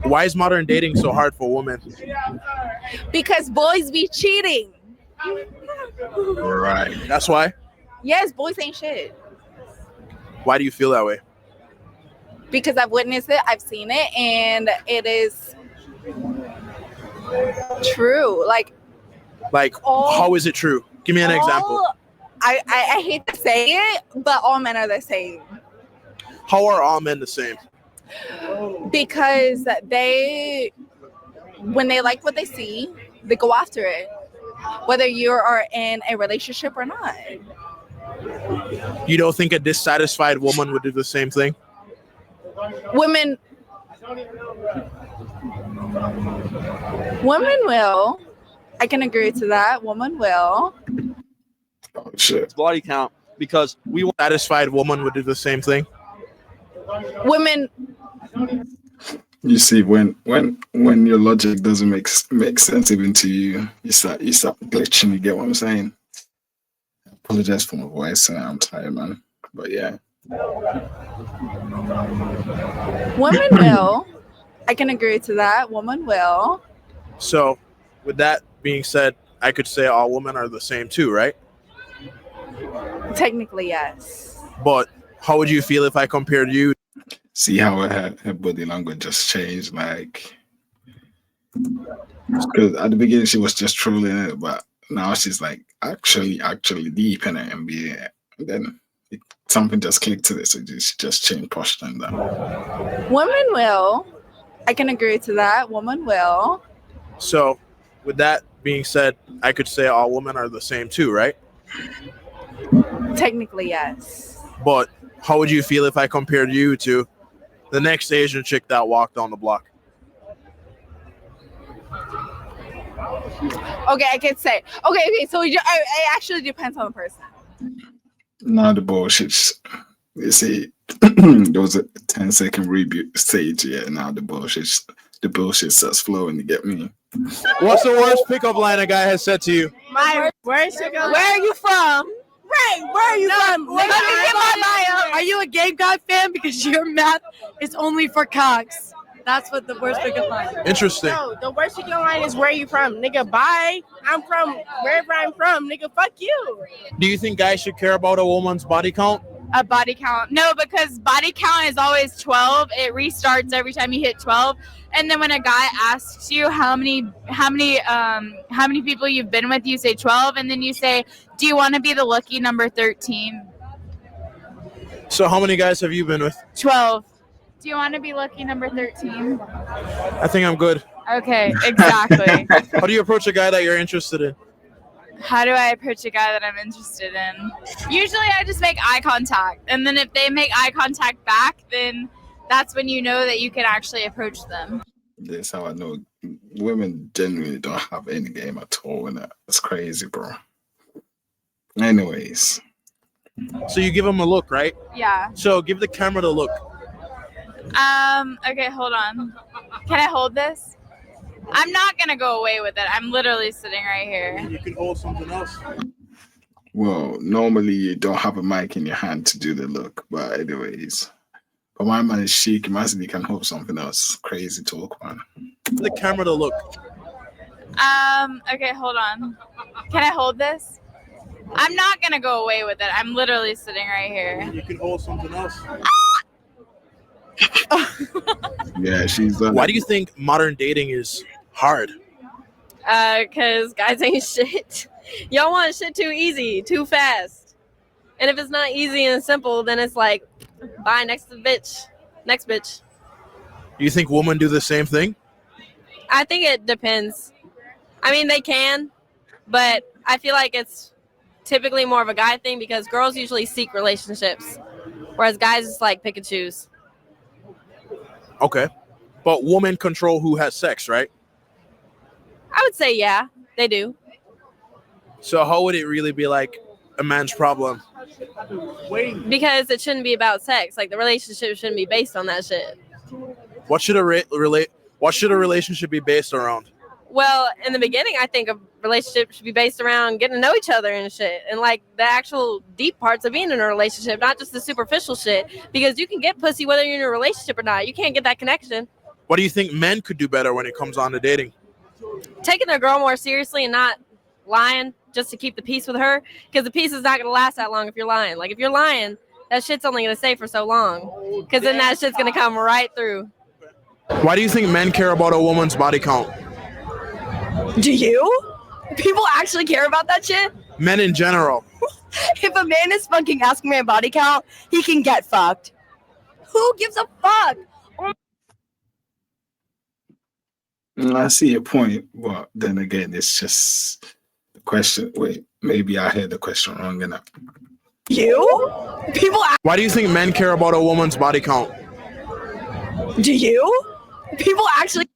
Why is modern dating so hard for women? Because boys be cheating. Right. That's why? Yes, boys ain't shit. Why do you feel that way? Because I've witnessed it, I've seen it, and it is true. Like, how is it true? Give me an example. I hate to say it, but all men are the same. How are all men the same? Because when they like what they see, they go after it. Whether you are in a relationship or not. You don't think a dissatisfied woman would do the same thing? Women will. I can agree to that. Women will. Oh shit. It's body count because we want a satisfied woman would do the same thing. Women. You see, when your logic doesn't make sense even to you, you start glitching. You get what I'm saying? I apologize for my voice. I'm tired, man. But yeah. Women will. I can agree to that. Women will. So, with that being said, I could say all women are the same too, right? Technically, yes. But how would you feel if I compared you? See how her body language just changed, like, because at the beginning she was just trolling it, but now she's like actually deep in it, and then something just clicked to this, so she just changed posture and that. Women will. I can agree to that. Women will. So, with that being said, I could say all women are the same too, right? Technically, yes. But how would you feel if I compared you to the next Asian chick that walked down the block? Okay, I can say. Okay. So it actually depends on the person. Now the bullshit. You see, there was a 10-second reboot stage. Yeah, now the bullshit starts flowing. You get me? What's the worst pickup line a guy has said to you? My worst pickup. Where are you from? Right, where are you from? Let me get my bio. Are you a Game God fan? Because your math is only for cocks. That's what the worst pickup line is. Interesting. No, the worst pickup line is where are you from? Nigga, bye. I'm from wherever I'm from. Nigga, fuck you. Do you think guys should care about a woman's body count? A body count? No, because body count is always 12. It restarts every time you hit 12. And then when a guy asks you how many people you've been with, you say 12, and then you say, do you want to be the lucky number 13? So how many guys have you been with? 12. Do you want to be lucky number 13? I think I'm good. Okay, exactly. How do you approach a guy that you're interested in? How do I approach a guy that I'm interested in? Usually I just make eye contact. And then if they make eye contact back, then that's when you know that you can actually approach them. That's how I know women genuinely don't have any game at all. And that's crazy, bro. Anyways. So you give them a look, right? Yeah. So give the camera the look. Okay, hold on. Can I hold this? I'm not going to go away with it. I'm literally sitting right here. You can hold something else. Well, normally you don't have a mic in your hand to do the look, but anyways. But my man is chic. Imagine you can hold something else. Crazy talk, man. Give the camera the look. Okay, hold on. Can I hold this? I'm not going to go away with it. I'm literally sitting right here. You can hold something else. Yeah, she's Why do you think modern dating is hard? Because guys ain't shit. Y'all want shit too easy, too fast. And if it's not easy and simple, then it's like, bye, next bitch. Next bitch. Do you think women do the same thing? I think it depends. I mean, they can, but I feel like it's typically more of a guy thing because girls usually seek relationships, whereas guys just like pick and choose. Okay. But women control who has sex, right? I would say, yeah, they do. So how would it really be like a man's problem? Because it shouldn't be about sex. Like the relationship shouldn't be based on that shit. What should a relationship be based around? Well, in the beginning, I think a relationship should be based around getting to know each other and shit. And like the actual deep parts of being in a relationship, not just the superficial shit. Because you can get pussy whether you're in a relationship or not. You can't get that connection. What do you think men could do better when it comes on to dating? Taking a girl more seriously and not lying just to keep the peace with her, because the peace is not going to last that long if you're lying. Like, if you're lying, that shit's only going to stay for so long, because then that shit's going to come right through. Why do you think men care about a woman's body count? Do you? People actually care about that shit? Men in general. If a man is fucking asking my body count, he can get fucked. Who gives a fuck? I see your point, but then again, it's just the question. Wait, maybe I heard the question wrong enough. You? People Why do you think men care about a woman's body count? Do you? People actually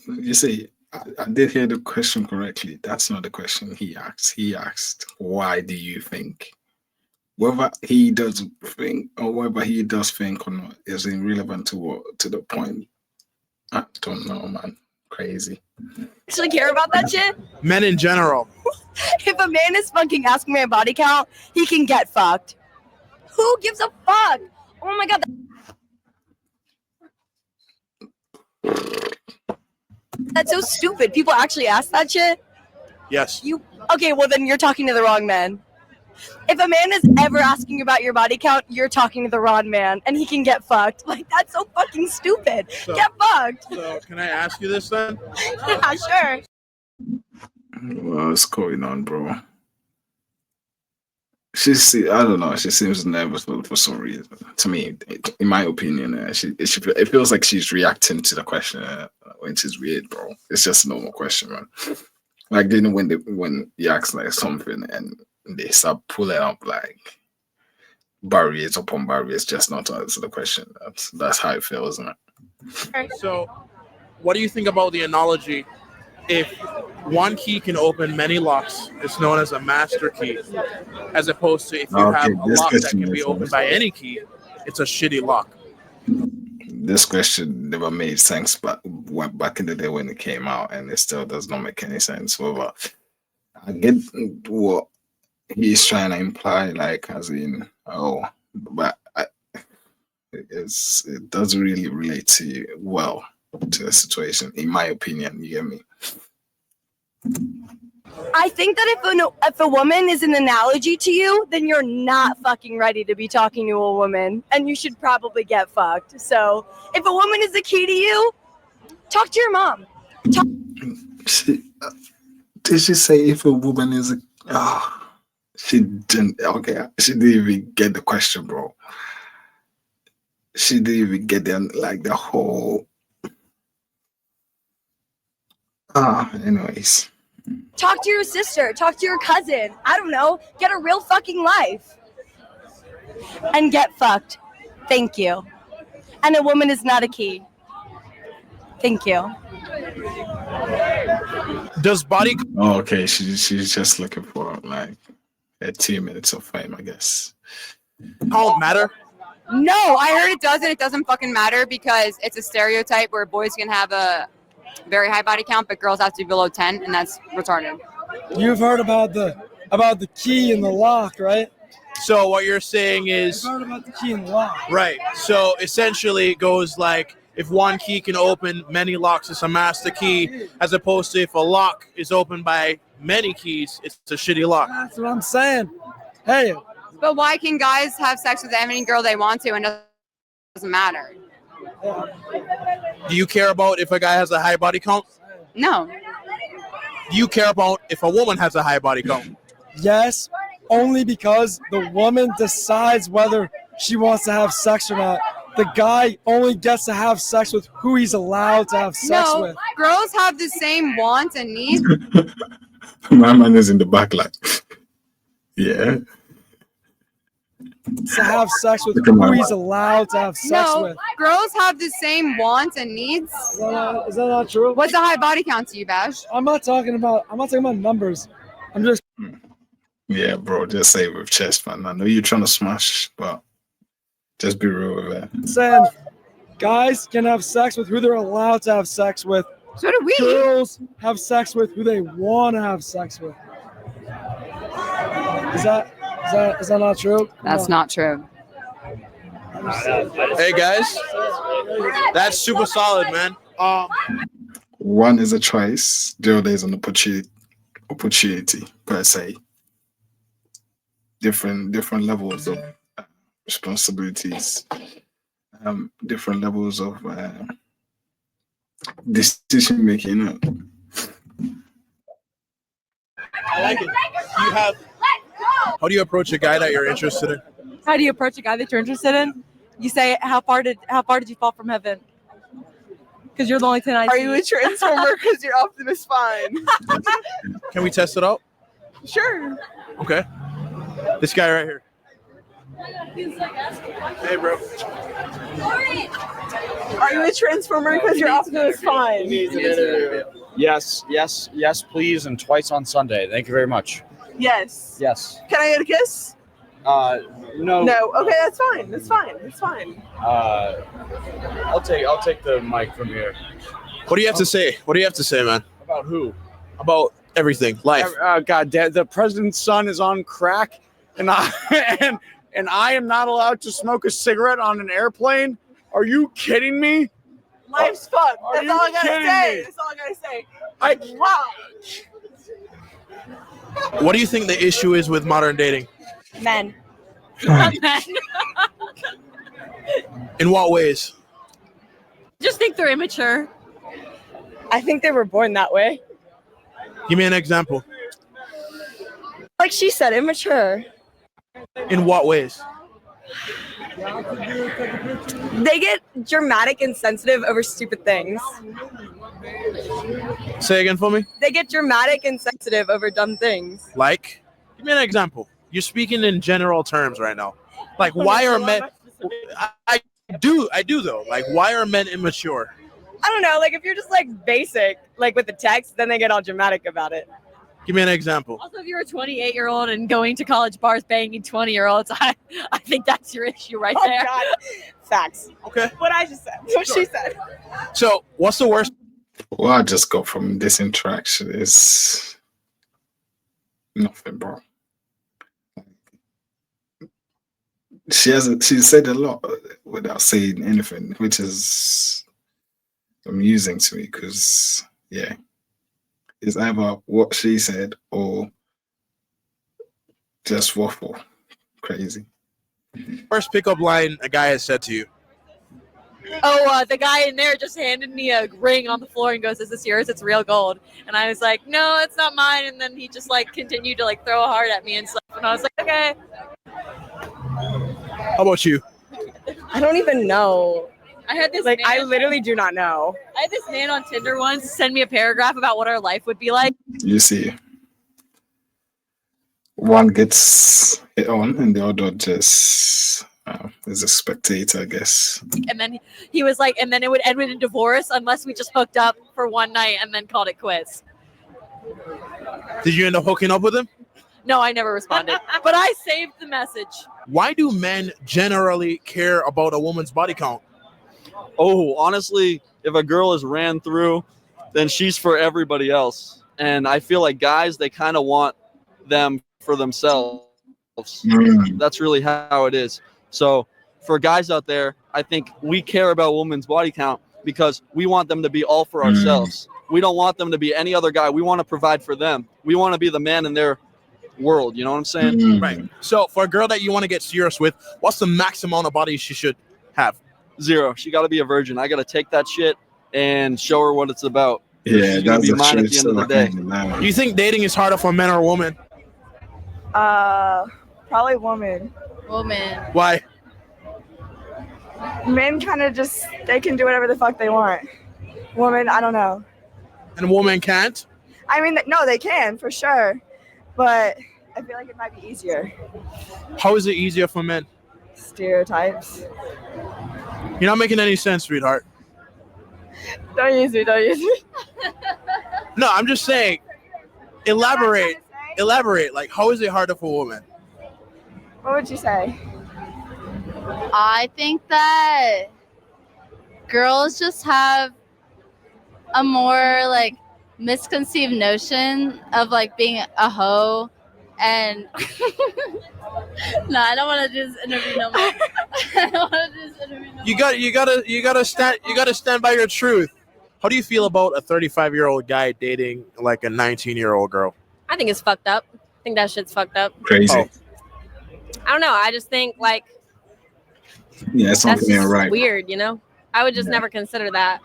You see, I did hear the question correctly. That's not the question he asked. He asked, why do you think? Whether he does think or whether he does think or not is irrelevant to the point. I don't know, man. Crazy. actually care about that shit? Men in general. If a man is fucking asking my body count, he can get fucked. Who gives a fuck? Oh my god. That's so stupid. People actually ask that shit? Yes. Okay, well then you're talking to the wrong man. If a man is ever asking about your body count, you're talking to the wrong man, and he can get fucked. Like, that's so fucking stupid. Get fucked. So can I ask you this then? Yeah, sure. What's going on, bro? I don't know. She seems nervous for some reason. To me, in my opinion, it feels like she's reacting to the question, which is weird, bro. It's just a normal question, man. Like, you know, when you ask like something and they start pulling up like barriers upon barriers just not to answer the question. That's how it feels, isn't it? So, what do you think about the analogy? If one key can open many locks, it's known as a master key, as opposed to if you have a lock that can be opened by any key, it's a shitty lock. This question never made sense, but went back in the day when it came out, and it still does not make any sense. However, I get what he's trying to imply, like, as in, but it doesn't really relate to you well to the situation, in my opinion. You get me? I think that if a woman is an analogy to you, then you're not fucking ready to be talking to a woman, and you should probably get fucked. So, if a woman is the key to you, talk to your mom. Did she say if a woman is a... she didn't. Okay, she didn't even get the question, bro. She didn't even get the whole... anyways. Talk to your sister. Talk to your cousin. I don't know. Get a real fucking life. And get fucked. Thank you. And a woman is not a key. Thank you. Does body... Oh, okay, she's just looking for like 2 minutes of fame, I guess. count matter? No, I heard it doesn't. It doesn't fucking matter because it's a stereotype where boys can have a very high body count, but girls have to be below 10, and that's retarded. You've heard about the key and the lock, right? So what you're saying is... You've heard about the key and the lock. Right. So essentially it goes like, if one key can open many locks, it's a master key, as opposed to if a lock is opened by many keys, it's a shitty lock. That's what I'm saying. Hey. But why can guys have sex with any girl they want to and it doesn't matter? Do you care about if a guy has a high body count? No. Do you care about if a woman has a high body count? Yes, only because the woman decides whether she wants to have sex or not. The guy only gets to have sex with who he's allowed to have sex with. No, girls have the same wants and needs. My man is in the back line. Yeah. To have sex with who he's allowed to have sex with. Girls have the same wants and needs. Is that not true? What's a high body count to you, Bash? I'm not talking about numbers. I'm just... Yeah, bro, just say it with chest, man. I know you're trying to smash, but just be real with it. Saying guys can have sex with who they're allowed to have sex with. So do we. Girls have sex with who they want to have sex with. Is that not true? That's not true. Hey guys, that's super solid, man. One is a choice, the other is an opportunity per se. Different levels of responsibilities, different levels of decision making. I like it. How do you approach a guy that you're interested in? How do you approach a guy that you're interested in? You say, how far did you fall from heaven? Because you're the only 10 I see. Are you a transformer? Because you're Optimus Prime. Can we test it out? Sure. Okay. This guy right here. Hey, bro. Are you a transformer? Because you're Optimus Prime. Yes, please, and twice on Sunday. Thank you very much. Yes. Yes. Can I get a kiss? No. No. Okay, that's fine. That's fine. That's fine. I'll take the mic from here. What do you have to say? What do you have to say, man? About who? About everything, life. God damn, the president's son is on crack, and I and I am not allowed to smoke a cigarette on an airplane. Are you kidding me? Life's fucked. Are That's you all I gotta kidding say. me? That's all I gotta say. Wow. What do you think the issue is with modern dating? Men. In what ways? Just think they're immature. I think they were born that way. Give me an example. Like she said, immature. In what ways? They get dramatic and sensitive over stupid things. Say again for me. They get dramatic and sensitive over dumb things. Like, give me an example. You're speaking in general terms right now. Like, why are men? I do though. Like, why are men immature? I don't know. Like if you're just like basic, like with the text, then they get all dramatic about it. Give me an example. Also, if you're a 28-year-old and going to college bars banging 20-year-olds, I think that's your issue right there. God. Facts. Okay. What I just said. What she said. So, what's the worst? What I just got from this interaction is nothing, bro. She said a lot without saying anything, which is amusing to me because, yeah, it's either what she said or just waffle. Crazy. First pickup line a guy has said to you. Oh, the guy in there just handed me a ring on the floor and goes, "Is this yours? It's real gold." And I was like, "No, it's not mine." And then he just like continued to like throw a heart at me and stuff. And I was like, "Okay." How about you? I don't even know. I had this Like man, I literally do not know. I had this man on Tinder once send me a paragraph about what our life would be like. You see, one gets it on and the other just is a spectator, I guess. And then he was like, and then it would end in divorce unless we just hooked up for one night and then called it quits. Did you end up hooking up with him? No, I never responded, but I saved the message. Why do men generally care about a woman's body count? Oh, honestly, if a girl is ran through, then she's for everybody else. And I feel like guys, they kind of want them for themselves. That's really how it is. So for guys out there, I think we care about women's body count because we want them to be all for ourselves. We don't want them to be any other guy. We want to provide for them. We want to be the man in their world. You know what I'm saying? Right. So for a girl that you want to get serious with, what's the max amount of body she should have? 0. She got to be a virgin. I got to take that shit and show her what it's about. Yeah, she's gonna that's be the mine at truth. the end of the day. Do you think dating is harder for men or women? Probably woman. Woman. Why? Men kind of just they can do whatever the fuck they want. Woman, I don't know. And women can't? I mean, no, they can for sure, but I feel like it might be easier. How is it easier for men? Stereotypes. You're not making any sense, sweetheart. Don't use me. Don't use me. No, I'm just saying. Elaborate. Like, how is it harder for women? What would you say? I think that girls just have a more like misconceived notion of like being a hoe And no, I don't want to do this interview no more. I don't want to do this interview no more. You gotta stand by your truth. How do you feel about a 35-year-old guy dating like a 19-year-old girl? I think it's fucked up. I think that shit's fucked up. Crazy. Oh. I don't know. I just think like Yeah, that's something just ain't right. weird, you know? I would just never consider that.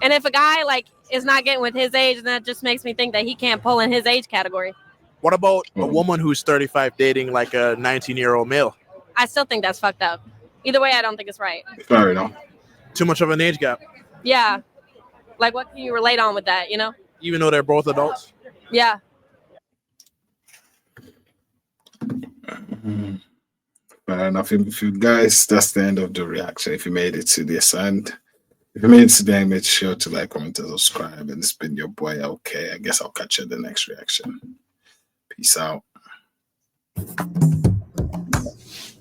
And if a guy like is not getting with his age, then that just makes me think that he can't pull in his age category. What about a woman who's 35 dating like a 19-year-old male? I still think that's fucked up. Either way, I don't think it's right. Fair enough. Too much of an age gap, Yeah. Like what can you relate on with that, you know? even though they're both adults. Yeah. Fair enough. If you guys, that's the end of the reaction. If you made it to this end, if you made it to the end, make sure to like, comment, and subscribe. And it's been your boy. Okay, I guess I'll catch you in the next reaction. Peace out.